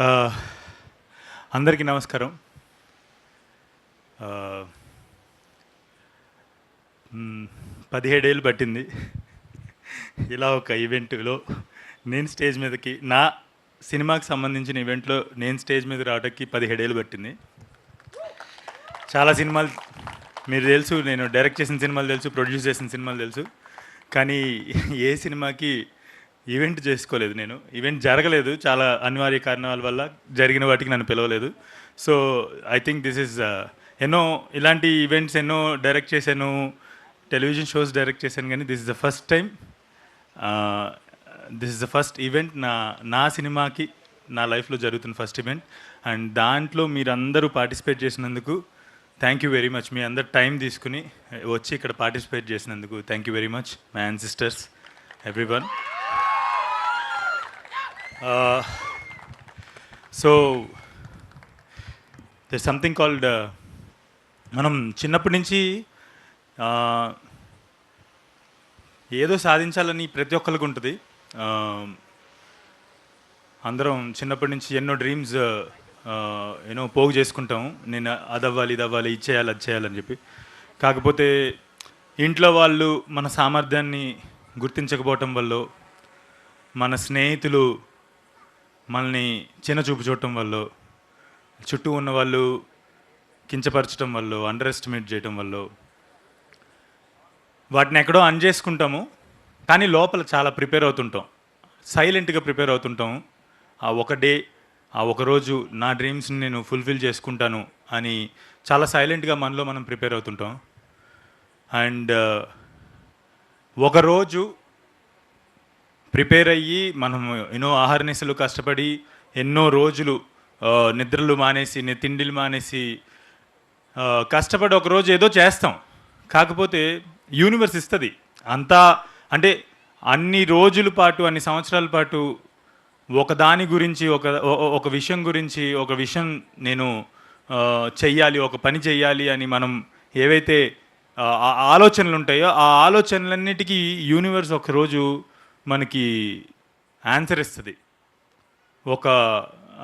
ఆ, అందరికీ నమస్కారం. ఆ, 17 ఏళ్ళు పట్టింది ఇలా ఒక ఈవెంట్లో నేను స్టేజ్ మీదకి నా సినిమాకి సంబంధించిన ఈవెంట్లో నేను స్టేజ్ మీద రావడానికి 17 ఏళ్ళు పట్టింది. చాలా సినిమాలు మీరు తెలుసు, నేను డైరెక్ట్ చేసిన సినిమాలు తెలుసు, ప్రొడ్యూస్ చేసిన సినిమాలు తెలుసు, కానీ ఏ సినిమాకి ఈవెంట్ చేసుకోలేదు. నేను ఈవెంట్ జరగలేదు, చాలా అనివార్య కారణాల వల్ల జరిగిన వాటికి నన్ను పిలవలేదు. So I think this is ఎన్నో ఇలాంటి ఈవెంట్స్ ఎన్నో డైరెక్ట్ చేశాను, టెలివిజన్ షోస్ డైరెక్ట్ చేశాను, కానీ this is the first time, this is the first event నా సినిమాకి నా లైఫ్లో జరుగుతున్న ఫస్ట్ ఈవెంట్. అండ్ దాంట్లో మీరందరూ పార్టిసిపేట్ చేసినందుకు థ్యాంక్ యూ వెరీ మచ్. మీ అందరు టైం తీసుకుని వచ్చి ఇక్కడ పార్టిసిపేట్ చేసినందుకు thank you very much, my ancestors, everyone. So there something called, మనం చిన్నప్పటి నుంచి ఏదో సాధించాలని ప్రతి ఒక్కరికి ఉంటుంది. అందరం చిన్నప్పటి నుంచి ఎన్నో డ్రీమ్స్ ఏనో పోగు చేసుకుంటాం. నేను అది అవ్వాలి, ఇది అవ్వాలి, ఇది చేయాలి, అది చేయాలని చెప్పి. కాకపోతే ఇంట్లో వాళ్ళు మన సామర్థ్యాన్ని గుర్తించకపోవటం వల్ల, మన స్నేహితులు మనల్ని చిన్న చూపు చూడటం వల్ల, చుట్టూ ఉన్న వాళ్ళు కించపరచడం వల్ల, అండర్ ఎస్టిమేట్ చేయటం వల్ల వాటిని ఎక్కడో చేసుకుంటాము. కానీ లోపల చాలా ప్రిపేర్ అవుతుంటాం, సైలెంట్గా ప్రిపేర్ అవుతుంటాం. ఆ ఒక డే, ఆ ఒకరోజు నా డ్రీమ్స్ని నేను ఫుల్ఫిల్ చేసుకుంటాను అని చాలా సైలెంట్గా మనలో మనం ప్రిపేర్ అవుతుంటాం. అండ్ ఒకరోజు ప్రిపేర్ అయ్యి మనం ఎన్నో ఆహారనిశలు కష్టపడి ఎన్నో రోజులు నిద్రలు మానేసి, తిండిలు మానేసి కష్టపడి ఒకరోజు ఏదో చేస్తాం. కాకపోతే యూనివర్స్ ఇస్తుంది అంతా, అంటే అన్ని రోజుల పాటు, అన్ని సంవత్సరాల పాటు ఒక దాని గురించి, ఒక విషయం గురించి, ఒక విషయం నేను చెయ్యాలి, ఒక పని చెయ్యాలి అని మనం ఏవైతే ఆలోచనలు ఉంటాయో ఆ ఆలోచనలన్నిటికీ యూనివర్స్ ఒకరోజు మనకి ఆన్సర్ ఇస్తుంది. ఒక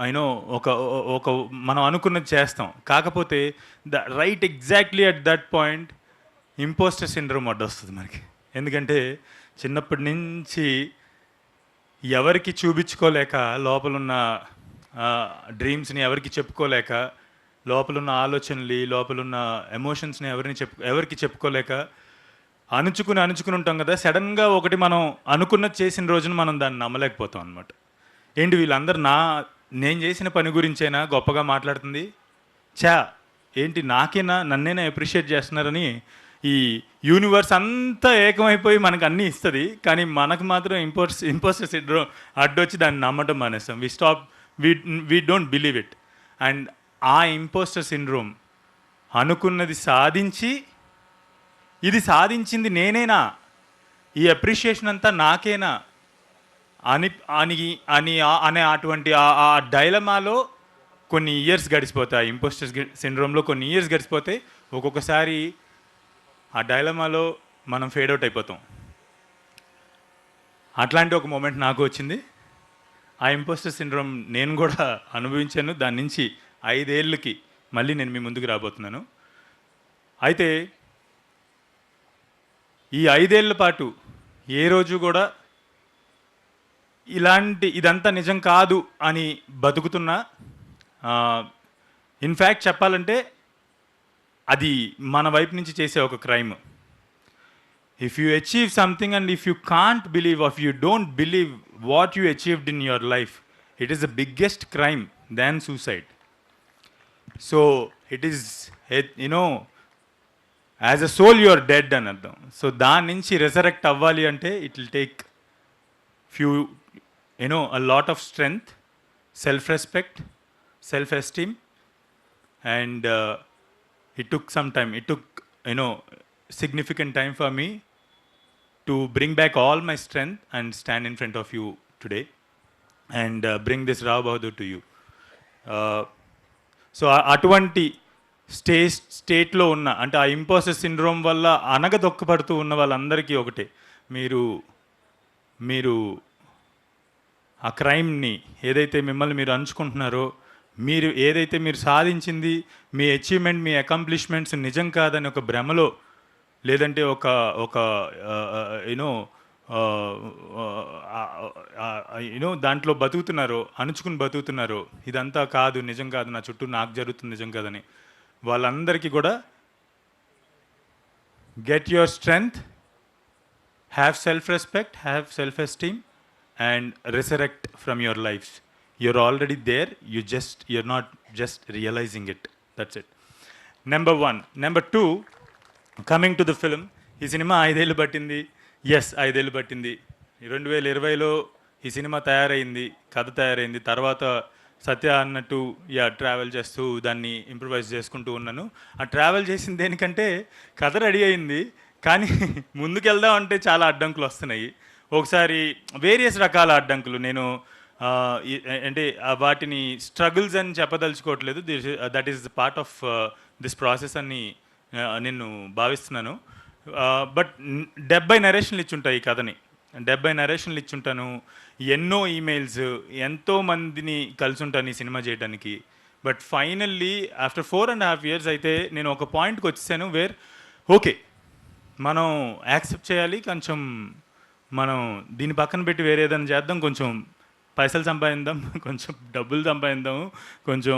అయినో ఒక ఒక మనం అనుకున్నది చేస్తాం. కాకపోతే right exactly at that point impostor syndrome అడ్డొస్తుంది మనకి. ఎందుకంటే చిన్నప్పటి నుంచి ఎవరికి చూపించుకోలేక, లోపలున్న డ్రీమ్స్ని ఎవరికి చెప్పుకోలేక, లోపలున్న ఆలోచనలు, లోపలున్న ఎమోషన్స్ని ఎవరికి చెప్పుకోలేక అణుచుకుని ఉంటాం కదా. సడన్గా ఒకటి మనం అనుకున్నది చేసిన రోజున మనం దాన్ని నమ్మలేకపోతాం అనమాట. ఏంటి వీళ్ళందరూ నేను చేసిన పని గురించేనా గొప్పగా మాట్లాడుతుంది, ఏంటి నాకేనా, నన్నేనా అప్రిషియేట్ చేస్తున్నారని ఈ యూనివర్స్ అంతా ఏకమైపోయి మనకు అన్నీ ఇస్తుంది. కానీ మనకు మాత్రం ఇంపోస్టర్ సిండ్రోమ్ అడ్డొచ్చి దాన్ని నమ్మటం మానేస్తాం. We don't believe it. And ఆ ఇంపోస్టర్ సిండ్రోమ్ అనుకున్నది సాధించి, ఇది సాధించింది నేనేనా, ఈ అప్రిషియేషన్ అంతా నాకేనా అని అని అని అనే అటువంటి ఆ డైలమాలో కొన్ని ఇయర్స్ గడిచిపోతాయి. ఇంపోస్టర్ సిండ్రోమ్లో కొన్ని ఇయర్స్ గడిచిపోతే ఒక్కొక్కసారి ఆ డైలమాలో మనం ఫేడ్ అవుట్ అయిపోతాం. అట్లాంటి ఒక మూమెంట్ నాకు వచ్చింది. ఆ ఇంపోస్టర్ సిండ్రోమ్ నేను కూడా అనుభవించాను. దాని నుంచి 5 ఏళ్ళకి మళ్ళీ నేను మీ ముందుకు రాబోతున్నాను. అయితే ఈ 5 ఏళ్ల పాటు ఏ రోజు కూడా ఇదంతా నిజం కాదు అని బతుకుతున్నా, ఇన్ఫ్యాక్ట్ చెప్పాలంటే అది మన వైపు నుంచి చేసే ఒక crime. If you achieve something and if you can't believe, if you don't believe what you achieved in your life, it is the biggest crime than suicide. So it is you know as a soul you are dead అని అర్థం. సో దాని నుంచి resurrect అవ్వాలి అంటే it will take few a lot of strength, self-respect, self-esteem, and it took some time. It took significant time for me to bring back all my strength and stand in front of you today and bring this Rao Bahadur to you. So అటువంటి స్టేట్లో ఉన్న, అంటే ఆ impostor syndrome వల్ల అనగదొక్కపడుతూ ఉన్న వాళ్ళందరికీ ఒకటే, మీరు ఆ క్రైమ్ని ఏదైతే మిమ్మల్ని మీరు అంచుకుంటున్నారో, మీరు ఏదైతే మీరు సాధించింది, మీ అచీవ్మెంట్, మీ అకాంప్లిష్మెంట్స్ నిజం కాదని ఒక భ్రమలో, లేదంటే ఒక ఒక యూనో యూనో దాంట్లో బతుకుతున్నారో, అణుచుకుని బతుకుతున్నారో, ఇదంతా కాదు, నిజం కాదు, నా చుట్టూ నాకు జరుగుతుంది నిజం కాదని, వాళ్ళందరికీ కూడా get your strength, have self respect, have self esteem and resurrect from your lives. You're already there, you're not just realizing it. That's it. Number 1. Number 2, coming to the film, ఈ సినిమా 5 ఏళ్ళు పట్టింది. Yes, 5 ఏళ్ళు పట్టింది. 2020లో ఈ cinema తయారైంది, కథ తయారైంది. తర్వాత సత్య అన్నట్టు ట్రావెల్ చేస్తూ దాన్ని ఇంప్రూవైజ్ చేసుకుంటూ ఉన్నాను. ఆ ట్రావెల్ చేసింది దేనికంటే కథ రెడీ అయింది, కానీ ముందుకెళ్దాం అంటే చాలా అడ్డంకులు వస్తున్నాయి. ఒకసారి వేరియస్ రకాల అడ్డంకులు. నేను అంటే వాటిని స్ట్రగుల్స్ అని చెప్పదలుచుకోవట్లేదు. That is part of this process అని నేను భావిస్తున్నాను. బట్ 70 నరేషన్లు ఇచ్చుంటాయి ఈ కథని, 70 నరేషన్లు ఇచ్చుంటాను. ఎన్నో ఈమెయిల్స్, ఎంతోమందిని కలిసి ఉంటాను ఈ సినిమా చేయడానికి. బట్ ఫైనల్లీ ఆఫ్టర్ 4.5 years అయితే నేను ఒక పాయింట్కి వచ్చేసాను వేర్ ఓకే, మనం యాక్సెప్ట్ చేయాలి, కొంచెం మనం దీన్ని పక్కన పెట్టి వేరే ఏదైనా చేద్దాం, కొంచెం పైసలు సంపాదిద్దాం, కొంచెం డబ్బులు సంపాదిద్దాం, కొంచెం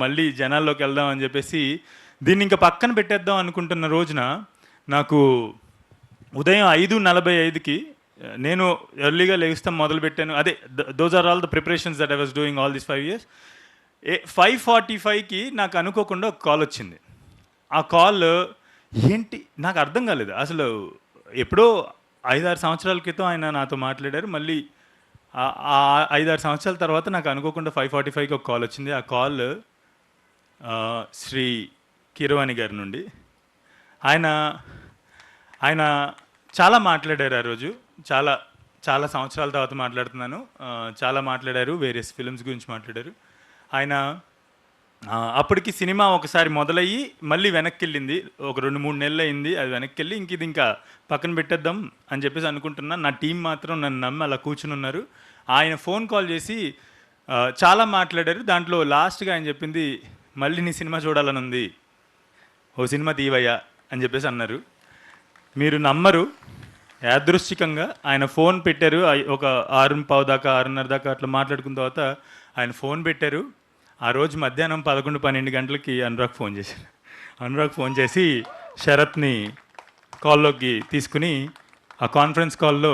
మళ్ళీ జనాల్లోకి వెళ్దాం అని చెప్పేసి దీన్ని ఇంకా పక్కన పెట్టేద్దాం అనుకుంటున్న రోజున నాకు ఉదయం 5:45కి నేను ఎర్లీగా లేస్తాం మొదలుపెట్టాను. అదే those are all the preparations that I was doing all this 5 years. 5:45కి నాకు అనుకోకుండా ఒక కాల్ వచ్చింది. ఆ కాల్ ఏంటి నాకు అర్థం కాలేదు అసలు. ఎప్పుడో 5-6 సంవత్సరాల క్రితం ఆయన నాతో మాట్లాడారు. మళ్ళీ 5-6 సంవత్సరాల తర్వాత నాకు అనుకోకుండా 5:45కి ఒక కాల్ వచ్చింది. ఆ కాల్ శ్రీ కీరవాణి గారి నుండి. ఆయన చాలా మాట్లాడారు ఆ రోజు. చాలా చాలా సంవత్సరాల తర్వాత మాట్లాడుతున్నాను. చాలా మాట్లాడారు, వేరియస్ ఫిల్మ్స్ గురించి మాట్లాడారు. ఆయన అప్పటికి సినిమా ఒకసారి మొదలయ్యి మళ్ళీ వెనక్కి వెళ్ళింది. ఒక 2-3 నెలలు అయింది అది వెనక్కి వెళ్ళి. ఇది ఇంకా పక్కన పెట్టేద్దాం అని చెప్పేసి అనుకుంటున్నా. నా టీం మాత్రం నన్ను నమ్మి అలా కూర్చుని ఉన్నారు. ఆయన ఫోన్ కాల్ చేసి చాలా మాట్లాడారు. దాంట్లో లాస్ట్గా ఆయన చెప్పింది, మళ్ళీ నీ సినిమా చూడాలని ఉంది, ఓ సినిమా తీవయ్యా అని చెప్పేసి అన్నారు. మీరు నమ్మరు, యాదృశ్చికంగా ఆయన ఫోన్ పెట్టారు. ఒక 6:15 దాకా 6:30 దాకా అట్లా మాట్లాడుకున్న తర్వాత ఆయన ఫోన్ పెట్టారు. ఆ రోజు మధ్యాహ్నం 11-12 గంటలకి అనురాగ్ ఫోన్ చేశారు. అనురాగ్ ఫోన్ చేసి శరత్ని కాల్లోకి తీసుకుని ఆ కాన్ఫరెన్స్ కాల్లో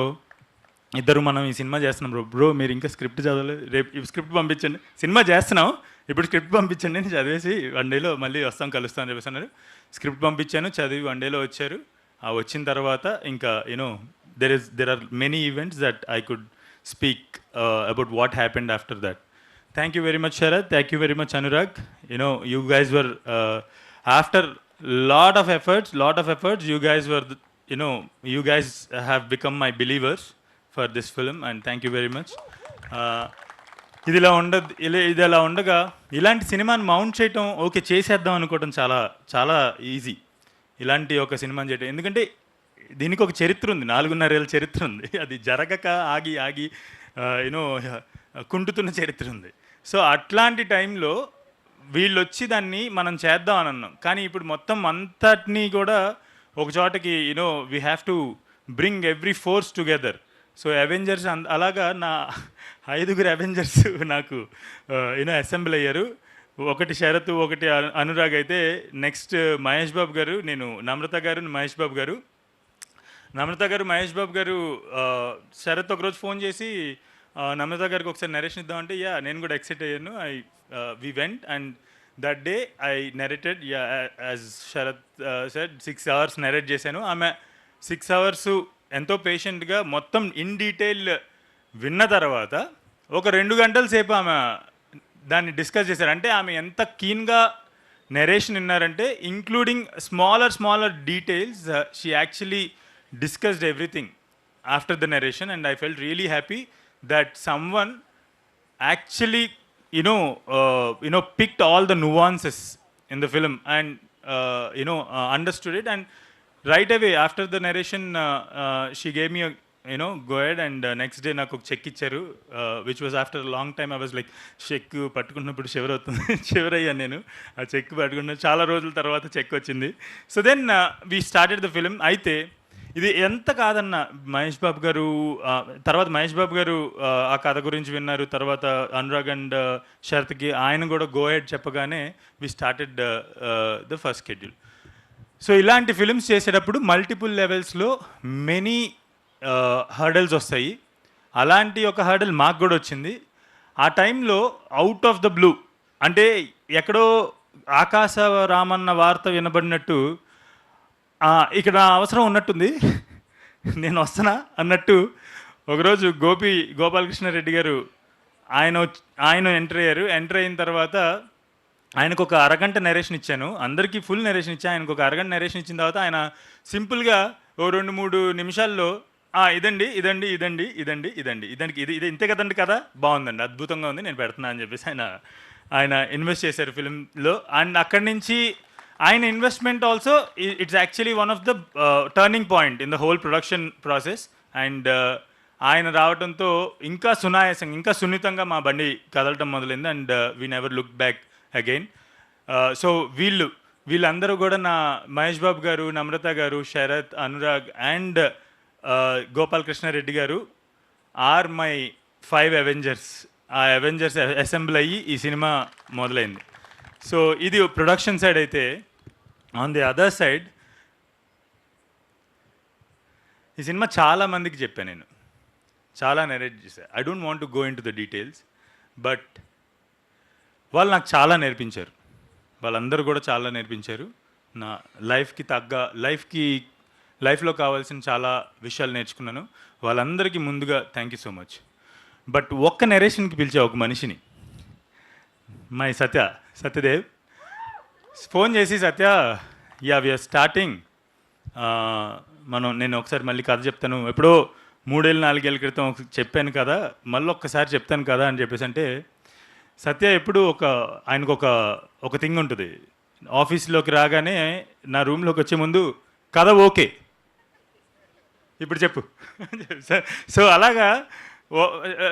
ఇద్దరు మనం ఈ సినిమా చేస్తున్నాం బ్రో, మీరు ఇంకా స్క్రిప్ట్ చదవలేదు, రేపు స్క్రిప్ట్ పంపించండి, సినిమా చేస్తున్నాం ఇప్పుడు స్క్రిప్ట్ పంపించండి, నేను చదివేసి 1 డేలో మళ్ళీ వస్తాం కలుస్తాం అని చెప్పేసి అన్నారు. స్క్రిప్ట్ పంపించాను, చదివి 1 డేలో వచ్చారు. ఆ వచ్చిన తర్వాత ఇంకా there are many events that I could speak about what happened after that. Thank you very much, Sharad. Thank you very much, Anurag. You guys were, after lot of efforts, you guys were, you guys have become my believers for this film, and thank you very much. ఇది ఇలా ఉండగా ఇలాంటి సినిమాని mount చేయటం, okay చేసేద్దాం అనుకోవటం చాలా చాలా ఈజీ. ఇలాంటి ఒక సినిమాని చేయటం, ఎందుకంటే దీనికి ఒక చరిత్ర ఉంది, 4.5 ఏళ్ళ చరిత్ర ఉంది. అది జరగక ఆగి కుంటుతున్న చరిత్ర ఉంది. సో అట్లాంటి టైంలో వీళ్ళు వచ్చి దాన్ని మనం చేద్దాం అని అన్నాం. కానీ ఇప్పుడు మొత్తం అంతటినీ కూడా ఒక చోటకి we have to bring every force together. So Avengers అలాగా నా 5 అవెంజర్స్ నాకు అసెంబ్ల్ అయ్యారు. ఒకటి శరత్, ఒకటి అనురాగ్ అయితే, నెక్స్ట్ మహేష్ బాబు గారు, నేను నమ్రత గారు, మహేష్ బాబు గారు. నమ్రత గారు, మహేష్ బాబు గారు, శరత్ ఒకరోజు ఫోన్ చేసి నమ్రత గారికి ఒకసారి నరేషన్ ఇద్దామంటే నేను కూడా ఎక్సైట్ అయ్యాను. We went and that day I narrated, as Sharath said 6 hours narrate చేశాను. ఆమె 6 hours ఎంతో పేషెంట్గా మొత్తం ఇన్ డీటెయిల్ విన్న తర్వాత ఒక 2 గంటల సేపు ఆమె దాన్ని డిస్కస్ చేశారు. అంటే ఆమె ఎంత కీన్గా నెరేషన్ విన్నారంటే, including smaller details, she actually discussed everything after the narration, and I felt really happy that someone actually picked all the nuances in the film and understood it. And right away after the narration she gave me you know go ahead and next day నాకు ఒక cheque ఇచ్చారు, which was after long time. I was like cheque పట్టుకున్నప్పుడు shiver అవుతుంది, shiver అయ్యాను నేను. ఆ check పట్టుకున్న చాలా రోజుల తర్వాత చెక్ వచ్చింది. So then we started the film. అయితే ఇది ఎంత కాదన్న మహేష్ బాబు గారు, తర్వాత మహేష్ బాబు గారు ఆ కథ గురించి విన్నారు. తర్వాత అనురాగ్ అండ్ శరత్కి ఆయన కూడా గో హెడ్ చెప్పగానే we started the first schedule. So ఇలాంటి ఫిల్మ్స్ చేసేటప్పుడు మల్టిపుల్ లెవెల్స్లో మెనీ హర్డల్స్ వస్తాయి. అలాంటి ఒక హర్డల్ మాకు కూడా వచ్చింది. ఆ టైంలో అవుట్ ఆఫ్ ద బ్లూ, అంటే ఎక్కడో ఆకాశ రామన్న వార్త వినబడినట్టు ఇక్కడ అవసరం ఉన్నట్టుంది, నేను వస్తున్నా అన్నట్టు ఒకరోజు గోపాలకృష్ణారెడ్డి గారు ఆయన ఎంటర్ అయ్యారు. ఎంటర్ అయిన తర్వాత ఆయనకు ఒక అరగంట నరేషన్ ఇచ్చాను, అందరికీ ఫుల్ నరేషన్ ఇచ్చాను. ఆయనకు ఒక అరగంట నరేషన్ ఇచ్చిన తర్వాత ఆయన సింపుల్గా ఓ 2-3 నిమిషాల్లో ఇదండి ఇదండి ఇదండి ఇదండి ఇదండి ఇదానికి ఇది ఇంతే కదండి కదా, బాగుందండి, అద్భుతంగా ఉంది, నేను పెడుతున్నా అని చెప్పేసి ఆయన ఇన్వెస్ట్ చేశారు ఫిలింలో. అండ్ అక్కడి నుంచి ఆయన investment also it's actually one of the turning point in the whole production process. And ఆయన రావడంతో ఇంకా సునాయాసంగా, ఇంకా సున్నితంగా మా బండి కదలటం మొదలైంది. And we never look back again. So వీళ్ళందరూ కూడా మహేష్ బాబు గారు, నమ్రత గారు, శరత్, అనురాగ్ అండ్ గోపాలకృష్ణారెడ్డి గారు ఆర్ మై 5 అవెంజర్స్. ఆ అవెంజర్స్ అసెంబ్ల్ అయ్యి ఈ సినిమా మొదలైంది. సో ఇది ప్రొడక్షన్ సైడ్ అయితే, ఆన్ ది అదర్ సైడ్ ఈ సినిమా చాలా మందికి చెప్పాను నేను, చాలా నెరేట్ చేశాను. I don't want to go in to the details, but వాళ్ళు నాకు చాలా నేర్పించారు. వాళ్ళందరూ కూడా చాలా నేర్పించారు. నా లైఫ్లో కావాల్సిన చాలా విషయాలు నేర్చుకున్నాను. వాళ్ళందరికీ ముందుగా thank you so much. But ఒక్క నెరేషన్కి పిలిచే ఒక మనిషిని, మై సత్యదేవ్ ఫోన్ చేసి, సత్య వీఆర్ స్టార్టింగ్, నేను ఒకసారి మళ్ళీ కథ చెప్తాను, ఎప్పుడో 3-4 ఏళ్ళ క్రితం చెప్పాను కదా, మళ్ళీ ఒక్కసారి చెప్తాను కదా అని చెప్పేసి అంటే, సత్య ఎప్పుడు ఆయనకు ఒక థింగ్ ఉంటుంది. ఆఫీస్లోకి రాగానే నా రూమ్లోకి వచ్చే ముందు కథ ఓకే, ఇప్పుడు చెప్పు. సో అలాగా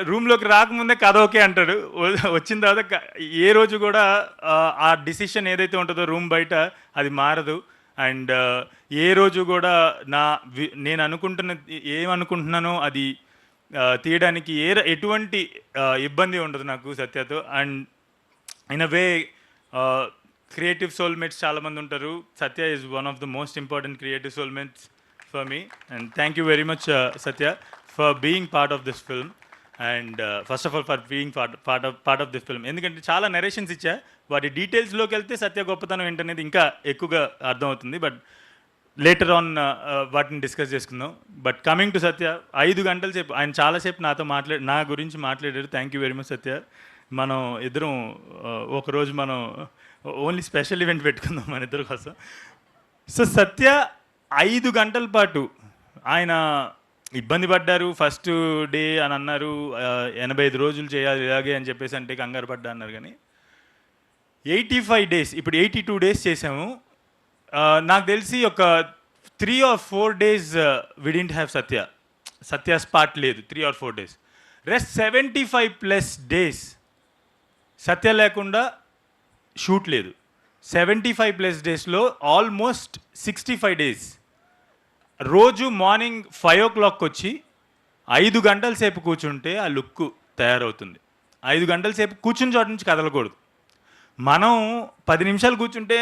రూమ్లోకి రాకముందే కథ ఓకే అంటాడు. వచ్చిన తర్వాత ఏ రోజు కూడా ఆ డిసిషన్ ఏదైతే ఉంటుందో రూమ్ బయట అది మారదు. అండ్ ఏ రోజు కూడా నేను ఏమనుకుంటున్నానో అది తీయడానికి ఎటువంటి ఇబ్బంది ఉండదు నాకు సత్యతో. And in a way creative soulmates చాలామంది ఉంటారు. Satya is one of the most important creative soulmates for me. And thank you very much Satya for being part of this film. And first of all for being part of this film. ఎందుకంటే చాలా narrations ఇచ్చా, వాటి డీటెయిల్స్లోకి వెళ్తే సత్య గొప్పతనం ఏంటనేది ఇంకా ఎక్కువగా అర్థమవుతుంది. బట్ లేటర్ ఆన్ వాటిని డిస్కస్ చేసుకుందాం. బట్ కమింగ్ టు సత్య, 5 గంటల సేపు ఆయన చాలాసేపు నా గురించి మాట్లాడారు. థ్యాంక్ యూ వెరీ మచ్ సత్య. మనం ఇద్దరం ఒకరోజు మనం ఓన్లీ స్పెషల్ ఈవెంట్ పెట్టుకుందాం మన ఇద్దరి కోసం. సో సత్య 5 గంటల పాటు ఆయన ఇబ్బంది పడ్డారు. ఫస్ట్ డే అని అన్నారు, 85 రోజులు చేయాలి ఇలాగే అని చెప్పేసి అంటే కంగారు పడ్డా అన్నారు. కానీ 85 డేస్, ఇప్పుడు 82 డేస్ చేసాము. నాకు తెలిసి ఒక 3 or 4 days we didn't have Satya spot లేదు. 3 or 4 days. Rest 75+ days Satya లేకుండా షూట్ లేదు. 75+ daysలో ఆల్మోస్ట్ 65 days రోజు మార్నింగ్ 5 o'clock వచ్చి 5 గంటల సేపు కూర్చుంటే ఆ లుక్ తయారవుతుంది. 5 గంటల సేపు కూర్చుని చోట నుంచి కదలకూడదు. మనం 10 నిమిషాలు కూర్చుంటే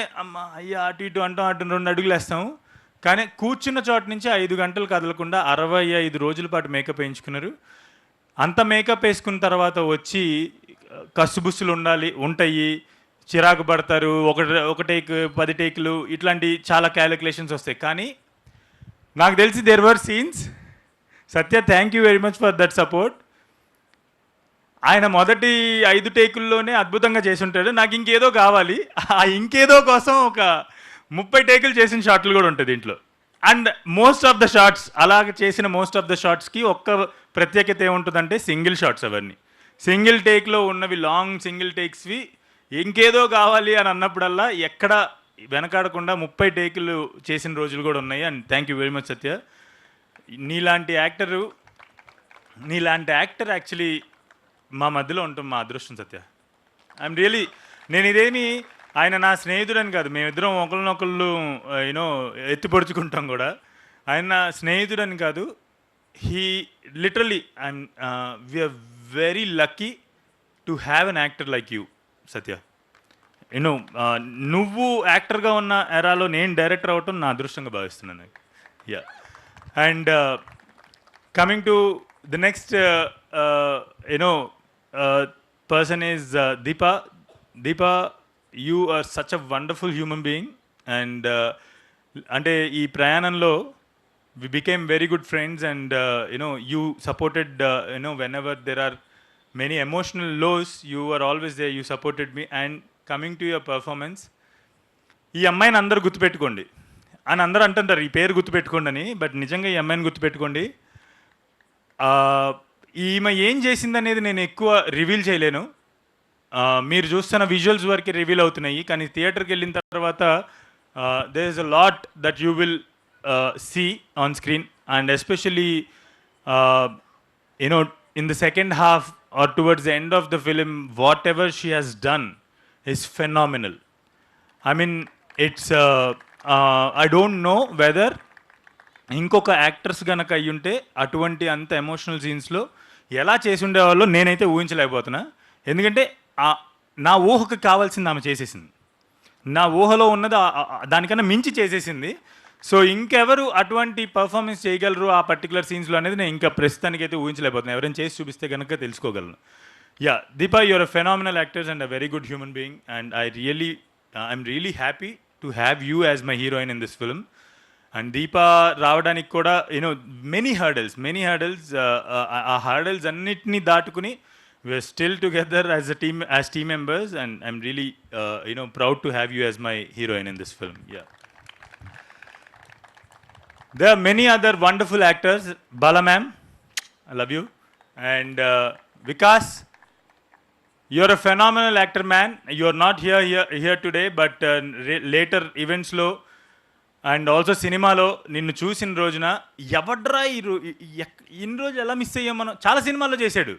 అయ్యా అటు ఇటు అంటాం, అటు 2 అడుగులు వేస్తాము. కానీ కూర్చున్న చోట నుంచి 5 గంటలు కదలకుండా 65 రోజుల పాటు మేకప్ వేయించుకున్నారు. అంత మేకప్ వేసుకున్న తర్వాత వచ్చి కసుబుస్సులు ఉంటాయి, చిరాకు పడతారు, ఒక టేక్ 10 టేకులు, ఇట్లాంటి చాలా క్యాలిక్యులేషన్స్ వస్తాయి. కానీ నాకు తెలిసి there were scenes. Satya thank you very much for that support. ఆయన మొదటి 5 టేకుల్లోనే అద్భుతంగా చేసి ఉంటాడు. నాకు ఇంకేదో కావాలి, ఆ ఇంకేదో కోసం ఒక 30 టేకులు చేసిన షాట్లు కూడా ఉంటుంది దీంట్లో. And most of the shots అలాగ చేసిన మోస్ట్ ఆఫ్ ద షార్ట్స్కి ఒక్క ప్రత్యేకత ఏముంటుందంటే సింగిల్ షార్ట్స్. అవన్నీ సింగిల్ టేక్లో ఉన్నవి, లాంగ్ సింగిల్ టేక్స్వి. ఇంకేదో కావాలి అని అన్నప్పుడల్లా ఎక్కడ వెనకాడకుండా 30 టేకులు చేసిన రోజులు కూడా ఉన్నాయి. And thank you very much Satya. నీలాంటి యాక్టరు నీలాంటి యాక్టర్ యాక్చువల్లీ మా మధ్యలో ఉంటాం మా అదృష్టం సత్య. ఐఎమ్ రియలీ, నేను ఇదేమి ఆయన నా స్నేహితుడని కాదు, మేమిద్దరం ఒకరినొకళ్ళు యూనో ఎత్తిపొడుచుకుంటాం కూడా. ఆయన నా స్నేహితుడని కాదు, he literally I'm we're very lucky to have an actor like you Satya. You know నువ్వు యాక్టర్గా ఉన్న ఎరాలో నేను డైరెక్టర్ అవ్వటం నా అదృష్టంగా భావిస్తున్నాను. Yeah. And coming to the next person is Deepa. Deepa, you are such a wonderful human being, and అంటే ఈ ప్రయాణంలో we became very good friends, and you supported whenever there are many emotional lows, you were always there, you supported me. And coming to your performance, ఈ అమ్మాయిని అందరూ గుర్తుపెట్టుకోండి అని అందరూ అంటుంటారు, ఈ పేరు గుర్తుపెట్టుకోండి అని. బట్ నిజంగా ఈ అమ్మాయిని గుర్తుపెట్టుకోండి. ఈమె ఏం చేసిందనేది నేను ఎక్కువ రివీల్ చేయలేను, మీరు చూస్తున్న విజువల్స్ వరకు రివీల్ అవుతున్నాయి. కానీ థియేటర్కి వెళ్ళిన తర్వాత there is a lot that you will see on screen, and especially in the second half or towards the end of the film, whatever she has done is phenomenal. I mean, it's I don't know whether ఇంకొక actors కనుక అయ్యుంటే అటువంటి అంత emotional సీన్స్లో ఎలా చేసి ఉండేవాళ్ళో నేనైతే ఊహించలేకపోతున్నా. ఎందుకంటే నా ఊహకు కావాల్సింది ఆమె చేసేసింది, నా ఊహలో ఉన్నది దానికన్నా మించి చేసేసింది. సో ఇంకెవరు అటువంటి పర్ఫార్మెన్స్ చేయగలరు ఆ పర్టికులర్ సీన్స్లో అనేది నేను ఇంకా ప్రస్తుతానికి అయితే ఊహించలేకపోతున్నాను. ఎవరైనా చేసి చూపిస్తే కనుక తెలుసుకోగలను. Yeah, Deepa, you're a phenomenal actors and a very good human being, and I'm really happy to have you as my heroine in this film. And Deepa రావడానికి కూడా మెనీ హర్డల్స్ ఆ హర్డల్స్ అన్నిటినీ దాటుకుని we're still together as a team, as team members, and I'm really proud to have you as my heroine in this film. Yeah. There are many other wonderful actors. Bala ma'am, I love you. And Vikas, you're a phenomenal actor, man. You're not here today, but later events lo and also cinema lo ninnu చూసిన రోజున ఎవడ్రా ఇన్ని రోజు ఎలా miss అయ్యాం మనం. చాలా సినిమాల్లో చేశాడు,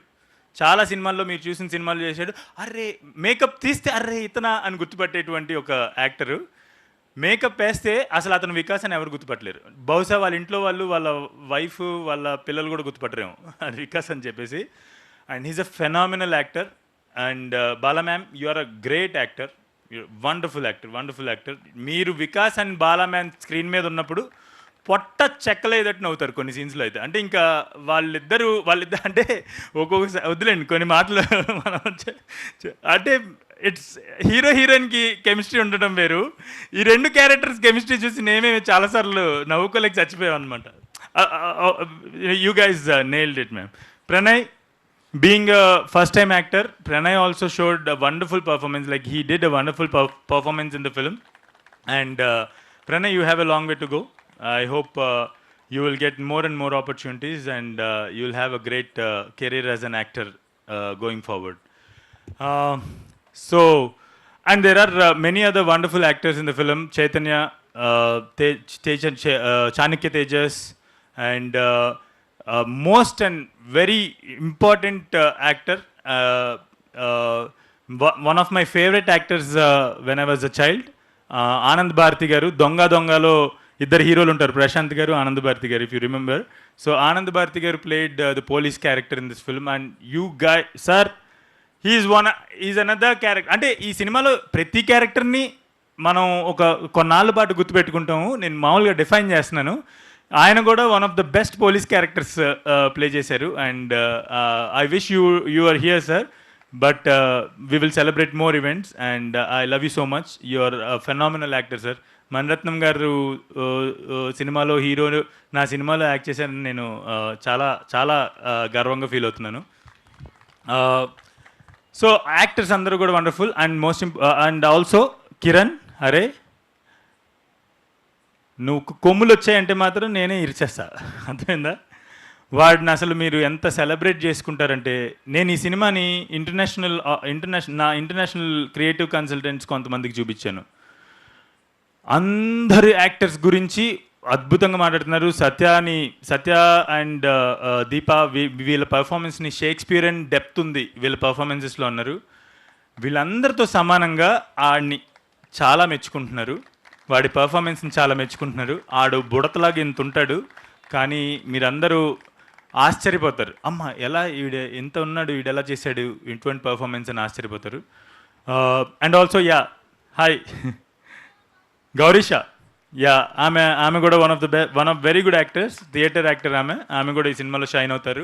చాలా సినిమాల్లో మీరు చూసిన సినిమాల్లో చేశాడు. అర్రే మేకప్ తీస్తే అర్రే ఇతనా అని గుర్తుపట్టేటువంటి ఒక యాక్టరు. మేకప్ వేస్తే అసలు అతను వికాస్ అని ఎవరు గుర్తుపట్టలేరు. బహుశా వాళ్ళ ఇంట్లో వాళ్ళు, వాళ్ళ వైఫ్, వాళ్ళ పిల్లలు కూడా గుర్తుపట్టరేమో అది వికాస్ అని చెప్పేసి. And he's a phenomenal actor. And Bala ma'am, you are a great actor, wonderful actor. మీరు Vikas and Bala ma'am screen మీద ఉన్నప్పుడు పొట్ట చెక్కలేదట్టు నవ్వుతారు కొన్ని సీన్స్లో అయితే. అంటే ఇంకా వాళ్ళిద్దరు అంటే ఒక్కొక్కసారి వద్దులేండి కొన్ని మాటలు మనం అంటే ఇట్స్ హీరోయిన్కి కెమిస్ట్రీ ఉండటం వేరు. ఈ రెండు క్యారెక్టర్స్ కెమిస్ట్రీ చూసి నేమే చాలాసార్లు నవ్వుకోలేక చచ్చిపోయాం అనమాట. You guys nailed it ma'am. Pranay, being a first time actor, Pranay also showed a wonderful performance, like he did a wonderful performance in the film. And Pranay, you have a long way to go. I hope you will get more and more opportunities, and you will have a great career as an actor going forward. So, and there are many other wonderful actors in the film. Chaitanya, Chanakya Tejas, and most and very important actor, one of my favorite actors when I was a child, Anand Bharti garu. Dongalo ఇద్దరు హీరోలు ఉంటారు, ప్రశాంత్ గారు, Anand Bharati garu, if you remember. So Anand Bharati garu played the police character in this film. And you guy sir, he's another character. అంటే ఈ సినిమాలో ప్రతి క్యారెక్టర్ని మనం కొన్నాళ్ళ పాటు గుర్తుపెట్టుకుంటాము. నేను మామూలుగా డిఫైన్ చేస్తున్నాను. ఆయన కూడా one of the best police characters play చేశారు. And I wish you are here sir, but we will celebrate more events. And I love you so much. You are phenomenal actor sir. Maniratnam garu సినిమాలో hero నా సినిమాలో act చేశానని నేను చాలా చాలా గర్వంగా feel అవుతున్నాను. సో యాక్టర్స్ అందరూ కూడా wonderful. And and also Kiran, అరే నువ్వు కొమ్ములు వచ్చాయంటే మాత్రం నేనే ఇరిచేస్తా, అర్థమైందా? వాడిని అసలు మీరు ఎంత సెలబ్రేట్ చేసుకుంటారంటే, నేను ఈ సినిమాని ఇంటర్నేషనల్ క్రియేటివ్ కన్సల్టెంట్స్ కొంతమందికి చూపించాను. అందరు యాక్టర్స్ గురించి అద్భుతంగా మాట్లాడుతున్నారు. సత్య అండ్ దీప వీళ్ళ పర్ఫార్మెన్స్ని షేక్స్పియరన్ డెప్త్ ఉంది వీళ్ళ పర్ఫార్మెన్సెస్లో అన్నారు. వీళ్ళందరితో సమానంగా ఆడిని చాలా మెచ్చుకుంటున్నారు, వాడి పర్ఫార్మెన్స్ని చాలా మెచ్చుకుంటున్నారు. ఆడు బుడతలాగా ఇంత ఉంటాడు, కానీ మీరందరూ ఆశ్చర్యపోతారు, అమ్మ ఎలా ఎంత ఉన్నాడు, ఎలా చేశాడు ఇటువంటి పర్ఫార్మెన్స్ అని ఆశ్చర్యపోతారు. అండ్ ఆల్సో హాయ్ గౌరీష, ఆమె కూడా one of very good actors, theatre actor. ఆమె కూడా ఈ సినిమాలో షైన్ అవుతారు.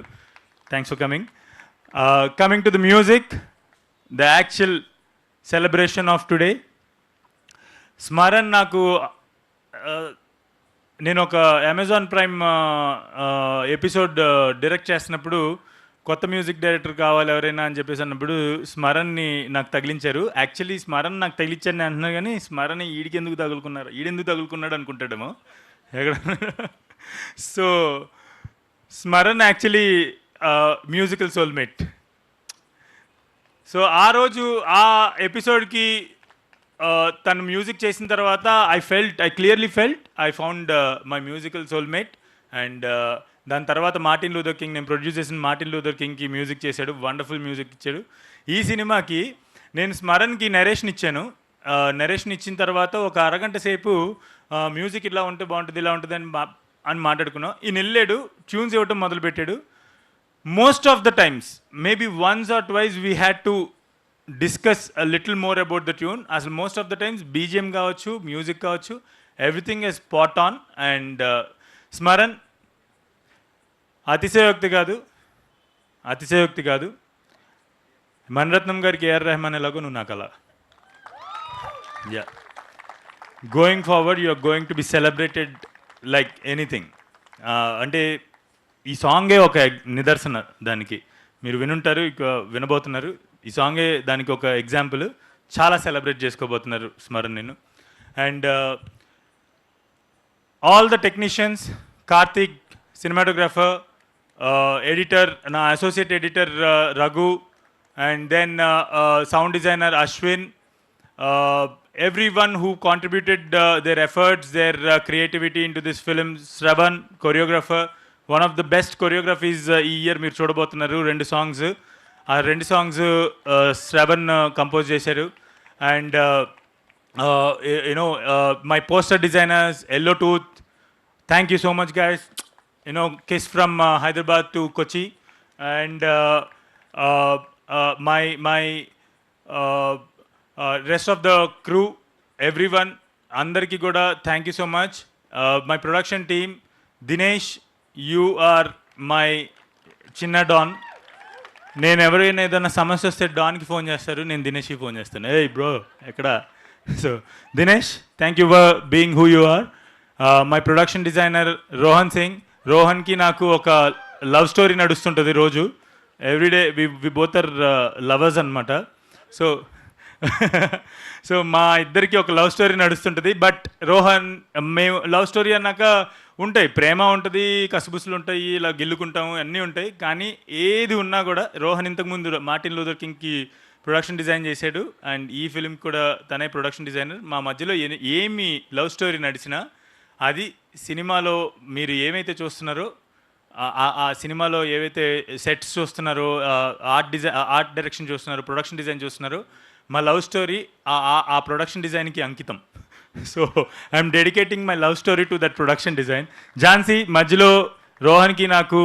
Thanks for coming to the music, the actual celebration of today. Smaran నాకు నేను ఒక అమెజాన్ ప్రైమ్ ఎపిసోడ్ డైరెక్ట్ చేస్తున్నప్పుడు కొత్త మ్యూజిక్ డైరెక్టర్ కావాలి ఎవరైనా అని చెప్పేసి అన్నప్పుడు స్మరణ్ని నాకు తగిలించారు. యాక్చువల్లీ స్మరణ్ నాకు తగిలించారని అంటున్నారు, కానీ స్మరణ్ ఈడికెందుకు తగులుకున్నాడు అనుకుంటాడేమో ఎక్కడ. So Smaran actually musical soulmate. So ఆ రోజు ఆ ఎపిసోడ్కి తను మ్యూజిక్ చేసిన తర్వాత I clearly felt I found my musical soulmate. And దాని తర్వాత మార్టిన్ లూథర్ కింగ్, నేను ప్రొడ్యూస్ చేసిన మార్టిన్ లూథర్ కింగ్కి మ్యూజిక్ చేశాడు, వండర్ఫుల్ మ్యూజిక్ ఇచ్చాడు. ఈ సినిమాకి నేను స్మరణ్కి నరేషన్ ఇచ్చాను. నరేషన్ ఇచ్చిన తర్వాత ఒక అరగంట సేపు మ్యూజిక్ ఇలా ఉంటే బాగుంటుంది, ఇలా ఉంటుంది అని మాట్లాడుకున్నాం. ఈయన వెళ్ళాడు, ట్యూన్స్ ఇవ్వటం మొదలుపెట్టాడు. Most of the times, maybe once or twice we had to discuss little more about the tune. అసలు most of the times BGM కావచ్చు, మ్యూజిక్ కావచ్చు, everything is spot on. And Smaran అతిశయోక్తి కాదు, మణిరత్నం గారికి ఏఆర్ రెహమాన్ ఎలాగో నువ్వు నాకు అలా. Going forward you are going to be celebrated like anything. అంటే ఈ సాంగే ఒక నిదర్శన, దానికి మీరు వినుంటారు, ఇక వినబోతున్నారు. ఈ సాంగే దానికి ఒక ఎగ్జాంపుల్. చాలా సెలబ్రేట్ చేసుకోబోతున్నారు స్మరణ్ నేను. And all the technicians, Karthik cinematographer, editor, నా associate editor Raghu, and then sound designer Ashwin, everyone who contributed their efforts, their creativity into this film. Shravan, choreographer, one of the best choreographies ఈ year మీరు చూడబోతున్నారు. 2 songs, ఆ 2 songs Shravan compose చేశారు. And my poster designers, Yellow Tooth, thank you so much guys. Kiss from Hyderabad to Kochi. And my rest of the crew, everyone, అందరికీ కూడా thank you so much. My production team, Dinesh, you are my చిన్న don. నేను ఎవరైనా ఏదైనా సమస్య వస్తే డాన్కి phone చేస్తారు, నేను దినేష్కి ఫోన్ చేస్తాను, ఏ బ్రో ఎక్కడ. So Dinesh, thank you for being who you are. My production designer Rohan Singh. రోహన్కి నాకు ఒక లవ్ స్టోరీ నడుస్తుంటుంది రోజు. Everyday we both are lovers అనమాట. సో మా ఇద్దరికి ఒక లవ్ స్టోరీ నడుస్తుంటుంది. బట్ రోహన్, మేము లవ్ స్టోరీ అన్నాక ఉంటాయి, ప్రేమ ఉంటుంది, కసుబుసులు ఉంటాయి, ఇలా గిల్లుకుంటాము, అన్నీ ఉంటాయి. కానీ ఏది ఉన్నా కూడా రోహన్ ఇంతకుముందు మార్టిన్ లూథర్ కింగ్కి ప్రొడక్షన్ డిజైన్ చేశాడు, అండ్ ఈ ఫిల్మ్కి కూడా తనే ప్రొడక్షన్ డిజైనర్. మా మధ్యలో ఏమి లవ్ స్టోరీ నడిచినా అది సినిమాలో మీరు ఏమైతే చూస్తున్నారో, ఆ సినిమాలో ఏవైతే సెట్స్ చూస్తున్నారో, ఆర్ట్ డైరెక్షన్ చూస్తున్నారో, ప్రొడక్షన్ డిజైన్ చూస్తున్నారో, మా లవ్ స్టోరీ ఆ ప్రొడక్షన్ డిజైన్కి అంకితం. So I'm dedicating my love story to that production design. Jhansi, మధ్యలో రోహన్కి నాకు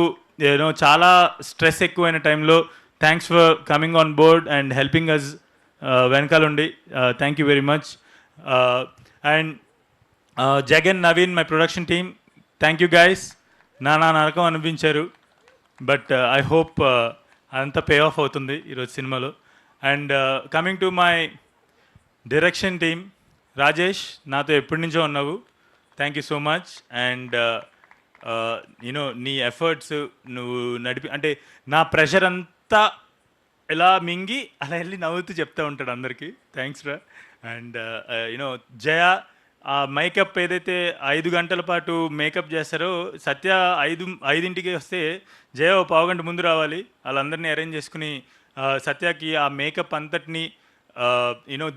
చాలా స్ట్రెస్ ఎక్కువైన టైంలో thanks for coming on board and helping us వెనకాల ఉండి. Thank you very much. And Jagan, Naveen, my production team, thank you guys. నా నరకం అనిపించారు, బట్ ఐ హోప్ అదంతా పే ఆఫ్ అవుతుంది ఈరోజు సినిమాలో. And coming to my direction team, Rajesh, నాతో ఎప్పటి నుంచో ఉన్నావు, thank you so much. And నీ ఎఫర్ట్స్ నువ్వు అంటే నా ప్రెషర్ అంతా ఎలా మింగి అలా వెళ్ళి నవ్వుతూ చెప్తూ ఉంటాడు అందరికీ, థ్యాంక్స్ రా. అండ్ జయ, ఆ మేకప్ ఏదైతే 5 గంటల పాటు మేకప్ చేస్తారో, సత్య 5ంటికి వస్తే జయ 1/2 గంట ముందు రావాలి, వాళ్ళందరినీ అరేంజ్ చేసుకుని సత్యకి ఆ మేకప్ అంతటిని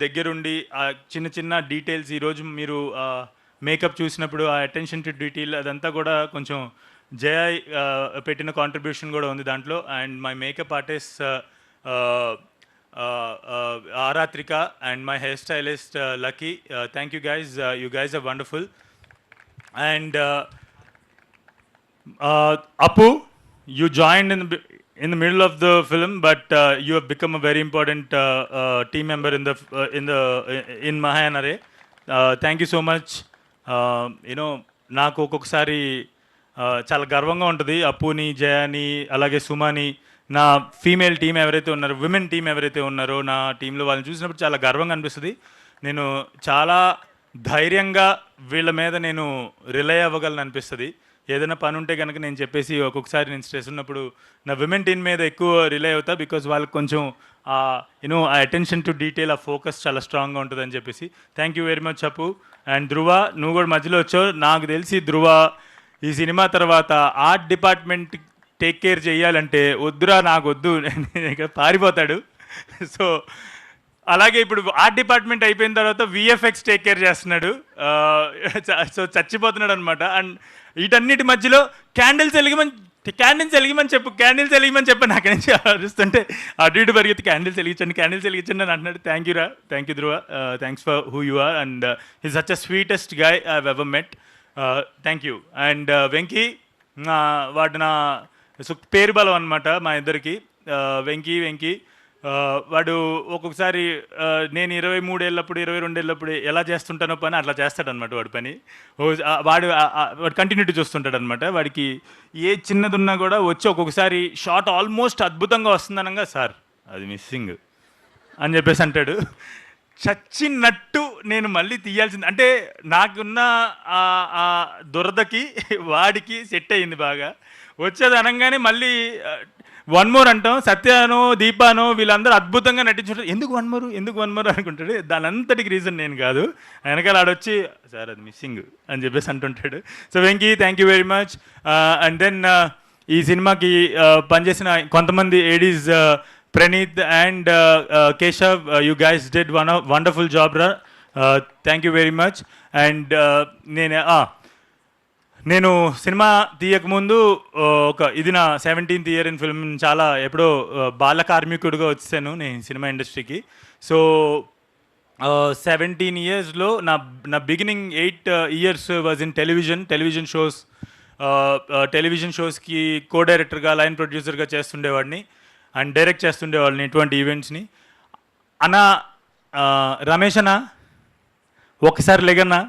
దగ్గరుండి ఆ చిన్న చిన్న డీటెయిల్స్. ఈరోజు మీరు మేకప్ చూసినప్పుడు ఆ అటెన్షన్ టు డీటెయిల్ అదంతా కూడా కొంచెం జయ పెట్టిన కాంట్రిబ్యూషన్ కూడా ఉంది దాంట్లో. And my makeup artist Aaratrika and my hair stylist Lucky. Thank you guys, you guys are wonderful. And Apu, you joined in the middle of the film, but you have become a very important team member in Mahayanare. Thank you so much. నాకు ఒక్కొక్కసారి చాలా గర్వంగా ఉంటుంది అప్పుని, జయాని, అలాగే సుమాని, నా female team ఎవరైతే ఉన్నారో, విమెన్ టీం ఎవరైతే ఉన్నారో నా టీంలో వాళ్ళని చూసినప్పుడు చాలా గర్వంగా అనిపిస్తుంది. నేను చాలా ధైర్యంగా వీళ్ళ మీద నేను రిలై అవ్వగలను అనిపిస్తుంది. ఏదైనా పని ఉంటే కనుక నేను చెప్పేసి ఒక్కొక్కసారి నేను స్ట్రెస్ ఉన్నప్పుడు నా విమెన్ టీం మీద ఎక్కువ రిలై అవుతా. బికాజ్ వాళ్ళకి కొంచెం ఆ అటెన్షన్ టు డీటెయిల్, ఆ ఫోకస్ చాలా స్ట్రాంగ్గా ఉంటుందని చెప్పేసి. థ్యాంక్ యూ వెరీ మచ్ అప్పు. అండ్ ధృవ, నువ్వు కూడా మధ్యలో వచ్చావు. నాకు తెలిసి ధృవ ఈ సినిమా తర్వాత ఆర్ట్ డిపార్ట్మెంట్ టేక్ కేర్ చేయాలంటే వద్దురా, నాకు వద్దు, పారిపోతాడు. సో అలాగే ఇప్పుడు ఆర్ట్ డిపార్ట్మెంట్ అయిపోయిన తర్వాత విఎఫ్ఎక్స్ టేక్ కేర్ చేస్తున్నాడు. సో చచ్చిపోతున్నాడు అనమాట. అండ్ వీటన్నిటి మధ్యలో క్యాండిల్స్ వెలిగిమని చెప్పు నాకు నుంచి అరుస్తుంటే అటు ఇటు పరిగెత్తి క్యాండిల్స్ వెలిగించండి అని అంటున్నాడు. థ్యాంక్ యూ రా, thank you Dhruva, thanks for who you are. And he such a sweetest guy I have ever met. Thank you. And Venky, వాడు నా పేరు బలం అనమాట మా ఇద్దరికి. వెంకీ వాడు ఒక్కొక్కసారి నేను 23 ఏళ్ళప్పుడు 22 ఏళ్ళప్పుడు ఎలా చేస్తుంటానో పని అట్లా చేస్తాడనమాట వాడి పని. వాడు కంటిన్యూటీ చూస్తుంటాడు అనమాట. వాడికి ఏ చిన్నది ఉన్నా కూడా వచ్చి ఒక్కొక్కసారి షార్ట్ ఆల్మోస్ట్ అద్భుతంగా వస్తుందనగా, సార్ అది మిస్సింగ్ అని చెప్పేసి అంటాడు. చచ్చినట్టు నేను మళ్ళీ తీయాల్సింది. అంటే నాకున్న దురదకి వాడికి సెట్ అయ్యింది బాగా. వచ్చేది అనగానే మళ్ళీ వన్ మోర్ అంటాం. సత్యానో దీపానో వీళ్ళందరూ అద్భుతంగా నటించుంటారు. ఎందుకు వన్ మోర్ అనుకుంటాడు. దాని అంతటికి రీజన్ నేను కాదు, వెనకాల ఆడొచ్చి సార్ అది మిస్సింగ్ అని చెప్పేసి అంటుంటాడు. So Venky, thank you very much. And then ఈ సినిమాకి పనిచేసిన కొంతమంది ADs, Praneeth and Keshav, you guys did wonderful job రా, thank you very much. And నేను సినిమా తీయకముందు ఇది నా 17th ఇయర్ ఇన్ ఫిల్మ్. చాలా ఎప్పుడో బాల కార్మికుడిగా వచ్చాను నేను సినిమా ఇండస్ట్రీకి. సో 17 yearsలో నా beginning 8 years was in television షోస్కి కో డైరెక్టర్గా, లైన్ ప్రొడ్యూసర్గా చేస్తుండేవాడిని అండ్ డైరెక్ట్ చేస్తుండేవాడిని ఇటువంటి ఈవెంట్స్ని. అన్న రమేష్ అన్న ఒకసారి లేగన్నా,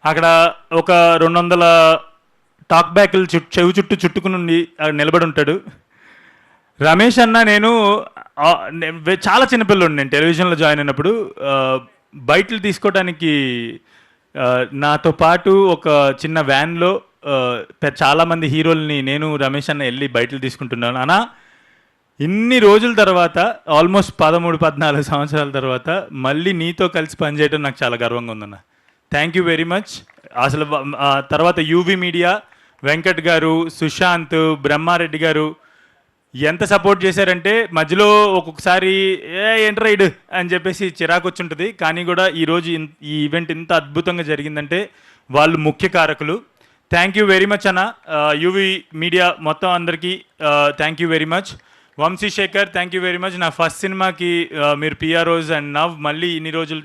అక్కడ ఒక 200 టాక్ బ్యాక్లు చెవి చుట్టూ చుట్టుకుని నిలబడి ఉంటాడు. రమేష్ అన్న నేను చాలా చిన్నపిల్లండి. నేను టెలివిజన్లో జాయిన్ అయినప్పుడు బయటలు తీసుకోవడానికి నాతో పాటు ఒక చిన్న వ్యాన్లో చాలామంది హీరోల్ని నేను రమేష్ అన్న వెళ్ళి బయటలు తీసుకుంటున్నాను. అన్న ఇన్ని రోజుల తర్వాత, ఆల్మోస్ట్ 13-14 సంవత్సరాల తర్వాత మళ్ళీ నీతో కలిసి పనిచేయడం నాకు చాలా గర్వంగా ఉందన్న. Thank you very much. అసలు తర్వాత యూవి మీడియా, వెంకట్ గారు, సుశాంత్, బ్రహ్మారెడ్డి గారు ఎంత సపోర్ట్ చేశారంటే మధ్యలో ఒక్కొక్కసారి ఏంట్రా ఇడు అని చెప్పేసి చిరాకు వచ్చి ఉంటుంది. కానీ కూడా ఈరోజు ఈ ఈవెంట్ ఇంత అద్భుతంగా జరిగిందంటే వాళ్ళు ముఖ్య కారకులు. థ్యాంక్ యూ వెరీ మచ్ అన్న. యూవి మీడియా మొత్తం అందరికీ thank you very much. Vamsi Sekhar, thank you very much. నా ఫస్ట్ సినిమాకి మీరు పిఆర్ఓస్ అండ్ నవ్ మళ్ళీ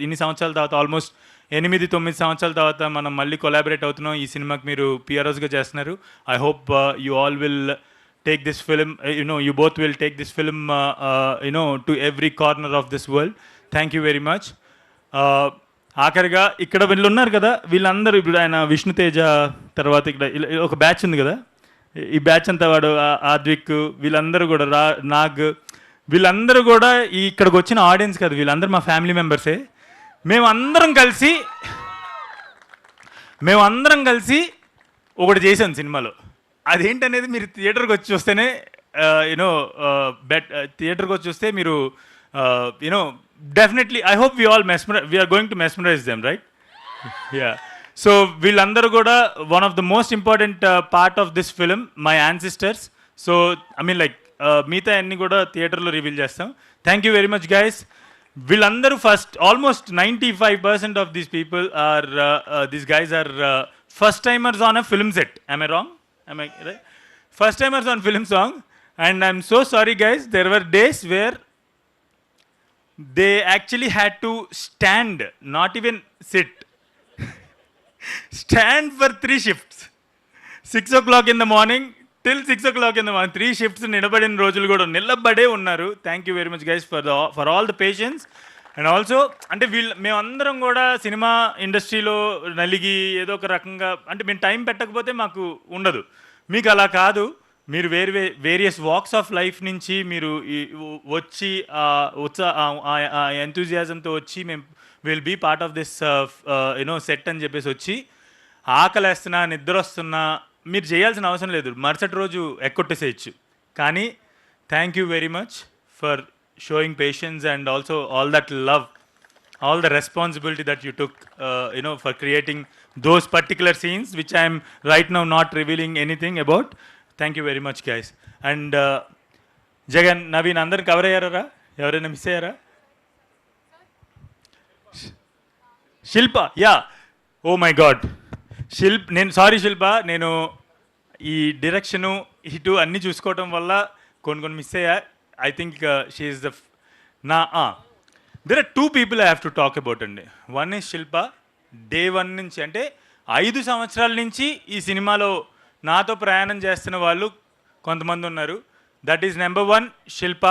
ఇన్ని సంవత్సరాల తర్వాత, ఆల్మోస్ట్ 8-9 సంవత్సరాల తర్వాత మనం మళ్ళీ కొలాబరేట్ అవుతున్నాం. ఈ సినిమాకి మీరు పిఆర్ఓస్గా చేస్తున్నారు. I hope you all will take this film, you both will take this film to every corner of this world. Thank you very much. ఆఖరిగా ఇక్కడ వీళ్ళు ఉన్నారు కదా, వీళ్ళందరూ ఇప్పుడు ఆయన విష్ణుతేజ తర్వాత ఇక్కడ ఒక బ్యాచ్ ఉంది కదా, ఈ బ్యాచ్ అంతా వాడు ఆద్విక్, వీళ్ళందరూ కూడా నాగ్, వీళ్ళందరూ కూడా ఇక్కడికి వచ్చిన ఆడియన్స్ కదా, వీళ్ళందరూ మా ఫ్యామిలీ మెంబర్సే. మేమందరం కలిసి ఒకటి చేశాను సినిమాలో. అదేంటనేది మీరు థియేటర్కి వచ్చి చూస్తేనే థియేటర్కి వచ్చి చూస్తే మీరు definitely I hope we're going to mesmerize them, right? Yeah. So వీళ్ళందరూ కూడా one of the most important part of this film, my ancestors. So I mean like మిగతా అన్నీ కూడా థియేటర్లో రివీల్ చేస్తాం. Thank you very much guys. వీళ్ళందరూ first almost 95% of these people are these guys are first timers on a film set. Am I wrong? Am I right? First timers on film song. And I'm so sorry guys, there were days where they actually had to stand, not even sit. Stand for 3 shifts. 6 o'clock in the morning till 6 o'clock in the morning. 3 shifts నిలబడిన రోజులు కూడా నిలబడే ఉన్నారు. Thank you very much guys for all the patience. And also అంటే మేమందరం కూడా cinema ఇండస్ట్రీలో నలిగి ఏదో ఒక రకంగా అంటే మేము టైం పెట్టకపోతే మాకు ఉండదు. మీకు అలా కాదు, మీరు వేరియస్ వాక్స్ ఆఫ్ లైఫ్ నుంచి మీరు వచ్చి ఎంతూజియాజంతో వచ్చి మేము will be part of this set అని చెప్పేసి వచ్చి ఆకలేస్తున్నా నిద్ర వస్తున్నా మీరు చేయాల్సిన అవసరం లేదు, మరుసటి రోజు ఎక్కొట్టేసేయచ్చు. కానీ thank you very much for showing patience and also all that love, all the responsibility that you took, for creating those particular scenes, which I am right now not revealing anything about. Thank you very much, guys. And Jagan, Naveen, అందరు cover అయ్యారా? ఎవరైనా miss అయ్యారా? శిల్ప, yeah, oh my God, శిల్ప నేను ఈ direction ఇటు అన్నీ చూసుకోవటం వల్ల కొన్ని మిస్ అయ్యా. I think she is the There are 2 people I have to talk about అండి. One is Shilpa. డే 1 నుంచి అంటే 5 సంవత్సరాల నుంచి ఈ సినిమాలో నాతో ప్రయాణం చేస్తున్న వాళ్ళు కొంతమంది ఉన్నారు. That is number 1 Shilpa,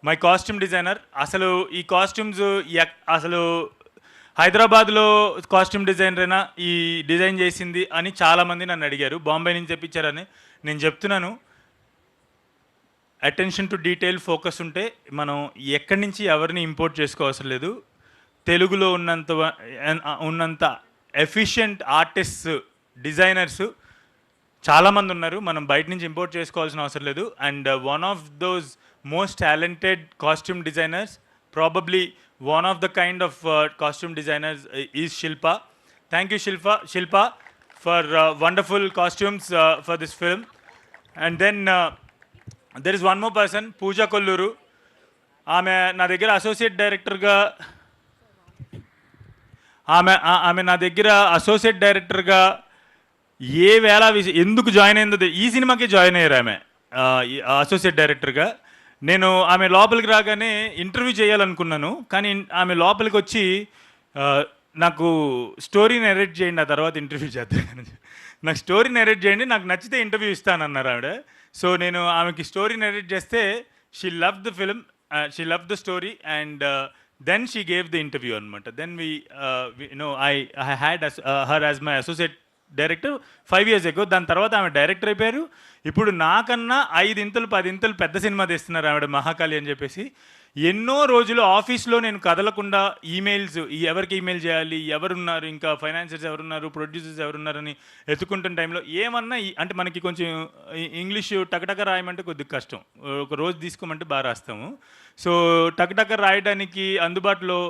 my costume designer. అసలు ఈ కాస్ట్యూమ్స్ అసలు హైదరాబాద్లో కాస్ట్యూమ్ డిజైనరేనా ఈ డిజైన్ చేసింది అని చాలామంది నన్ను అడిగారు. బాంబే నుంచి తెప్పించారని. నేను చెప్తున్నాను, అటెన్షన్ టు డీటెయిల్ ఫోకస్ ఉంటే మనం ఎక్కడి నుంచి ఎవరిని ఇంపోర్ట్ చేసుకోవసరం లేదు. తెలుగులో ఉన్నంత ఎఫిషియెంట్ ఆర్టిస్ట్ డిజైనర్స్ చాలామంది ఉన్నారు, మనం బయట నుంచి ఇంపోర్ట్ చేసుకోవాల్సిన అవసరం లేదు. And one of those most talented costume designers, probably one of the kind of costume designers is Shilpa. Thank you Shilpa for wonderful costumes for this film. And then there is one more person, Pooja Kolluru. ఆమె నా దగ్గర associate డైరెక్టర్గా ఏ వేళ ఎందుకు join అయిందో ఈ సినిమాకి join అయ్యారు ఆమె అసోసియేట్ డైరెక్టర్గా. నేను ఆమె లోపలికి రాగానే ఇంటర్వ్యూ చేయాలనుకున్నాను, కానీ ఆమె లోపలికి వచ్చి నాకు స్టోరీ నెరేట్ చేయండి, ఆ తర్వాత ఇంటర్వ్యూ చేద్దాం. నాకు స్టోరీ నెరేట్ చేయండి, నాకు నచ్చితే ఇంటర్వ్యూ ఇస్తానన్నారు ఆవిడ. సో నేను ఆమెకి స్టోరీ నెరేట్ చేస్తే she love the film, she love the story, and then she gave the interview అనమాట. Then I had her as my associate director 5 years ago. దాని తర్వాత ఆమె డైరెక్టర్ అయిపోయారు. ఇప్పుడు నాకన్నా 5 ఇంతలు 10 ఇంతలు పెద్ద సినిమా తీస్తున్నారు ఆవిడ, మహాకాళి అని చెప్పేసి. ఎన్నో రోజులు ఆఫీస్లో నేను కదలకుండా ఈమెయిల్స్, ఎవరికి ఈమెయిల్ చేయాలి, ఎవరున్నారు, ఇంకా ఫైనాన్షియర్స్ ఎవరున్నారు, ప్రొడ్యూసర్స్ ఎవరున్నారని ఎత్తుకుంటున్న టైంలో ఏమన్నా అంటే మనకి కొంచెం ఇంగ్లీషు టకటక రాయమంటే కొద్దిగా కష్టం, ఒక రోజు తీసుకోమంటే బాగా రాస్తాము. సో టకటక రాయడానికి అందుబాటులో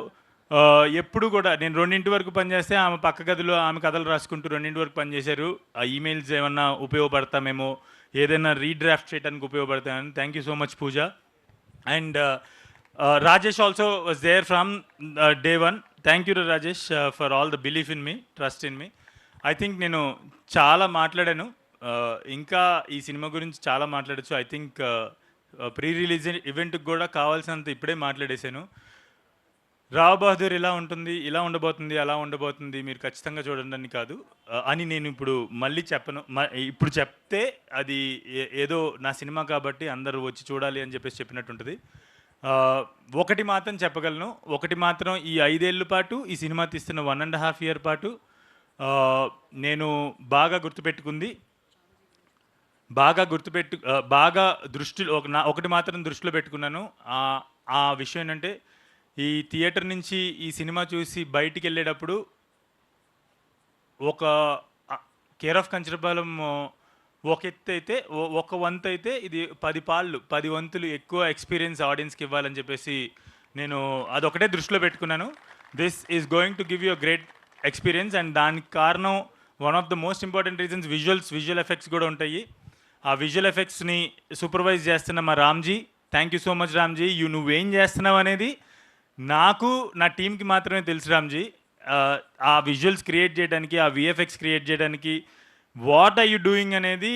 ఎప్పుడు కూడా నేను 2 వరకు పనిచేస్తే ఆమె పక్క గదిలో ఆమె కథలు రాసుకుంటూ 2 వరకు పనిచేశారు. ఆ ఈమెయిల్స్ ఏమన్నా ఉపయోగపడతామేమో, ఏదైనా రీడ్రాఫ్ట్ చేయడానికి ఉపయోగపడతామని. Thank you so much Pooja. And Rajesh also was there from day 1. Thank you to Rajesh for all the belief in me, trust in me. I think నేను చాలా మాట్లాడాను, ఇంకా ఈ సినిమా గురించి చాలా మాట్లాడచ్చు. ఐ థింక్ ప్రీ రిలీజ్ ఈవెంట్కి కూడా కావాల్సినంత ఇప్పుడే మాట్లాడేశాను. రావ్ బహదూర్ ఇలా ఉంటుంది, ఇలా ఉండబోతుంది, అలా ఉండబోతుంది, మీరు ఖచ్చితంగా చూడండి అని కాదు అని నేను ఇప్పుడు మళ్ళీ చెప్పను. ఇప్పుడు చెప్తే అది ఏదో నా సినిమా కాబట్టి అందరూ వచ్చి చూడాలి అని చెప్పేసి చెప్పినట్టు ఉంటుంది. ఒకటి మాత్రం చెప్పగలను, ఒకటి మాత్రం ఈ 5 ఏళ్ళ పాటు ఈ సినిమా తీస్తున్న 1.5 year పాటు నేను బాగా గుర్తుపెట్టుకుంది, బాగా దృష్టిలో ఒకటి మాత్రం దృష్టిలో పెట్టుకున్నాను. ఆ విషయం ఏంటంటే, ఈ థియేటర్ నుంచి ఈ సినిమా చూసి బయటికి వెళ్ళేటప్పుడు ఒక కేర్ ఆఫ్ కంచరపాలెం ఒక ఎత్తు అయితే, ఒక వంతు అయితే ఇది 10 వంతులు ఎక్కువ ఎక్స్పీరియన్స్ ఆడియన్స్కి ఇవ్వాలని చెప్పేసి నేను అదొకటే దృష్టిలో పెట్టుకున్నాను. This is going to give you a great experience. And దానికి కారణం one of the most important reasons visual effects కూడా ఉంటాయి. ఆ విజువల్ ఎఫెక్ట్స్ని సూపర్వైజ్ చేస్తున్న మా Ramji, thank you so much Ramji. నువ్వేం చేస్తున్నావు అనేది నాకు నా టీంకి మాత్రమే తెలుసు రామ్జీ. ఆ విజువల్స్ క్రియేట్ చేయడానికి, ఆ విఎఫ్ఎక్స్ క్రియేట్ చేయడానికి వాట్ ఆర్ యూ డూయింగ్ అనేది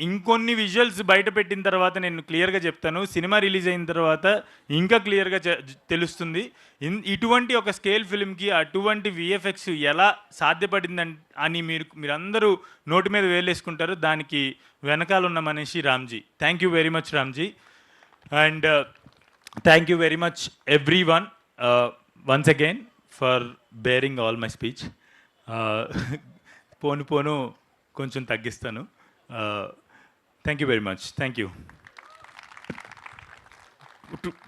ఇంకొన్ని విజువల్స్ బయట పెట్టిన తర్వాత నేను క్లియర్గా చెప్తాను. సినిమా రిలీజ్ అయిన తర్వాత ఇంకా క్లియర్గా తెలుస్తుంది. ఇటువంటి ఒక స్కేల్ ఫిల్మ్కి అటువంటి విఎఫ్ఎక్స్ ఎలా సాధ్యపడిందని అని మీరందరూ నోటి మీద వేలేసుకుంటారు. దానికి వెనకాల ఉన్న మనిషి Ramji. Thank you very much Ramji. And thank you very much everyone once again for bearing all my speech. పోను పోను కొంచెం తగ్గిస్తాను. Thank you very much. Thank you.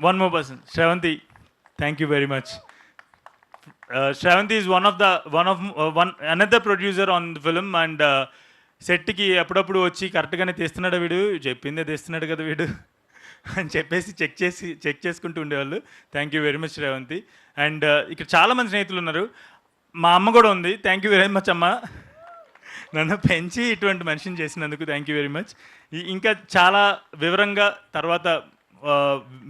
One more person, Shravanti. Thank you very much. Shravanti is another producer on the film, and సెట్కి అప్పుడప్పుడు వచ్చి కరెక్ట్గానే తీస్తున్నాడు వీడు, చెప్పిందే తీస్తున్నాడు కదా వీడు అని చెప్పేసి చెక్ చేసుకుంటూ ఉండేవాళ్ళు. Thank you very much Sravanthi. And ఇక్కడ చాలామంది స్నేహితులు ఉన్నారు. మా అమ్మ కూడా ఉంది. థ్యాంక్ యూ వెరీ మచ్ అమ్మ, నన్ను పెంచి ఇటువంటి మనిషిని చేసినందుకు థ్యాంక్ యూ వెరీ మచ్. ఇంకా చాలా వివరంగా తర్వాత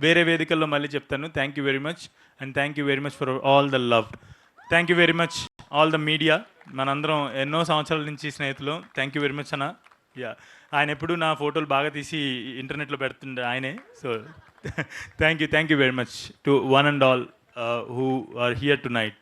వేరే వేదికల్లో మళ్ళీ చెప్తాను. Thank you very much. And thank you very much for all the love. Thank you very much all the media. మనందరం ఎన్నో సంవత్సరాల నుంచి స్నేహితులు. థ్యాంక్ యూ వెరీ మచ్ అన్న. యా, ఆయన ఎప్పుడు నా ఫోటోలు బాగా తీసి ఇంటర్నెట్లో పెడుతుండే ఆయనే. So thank you very much to one and all who are here to night.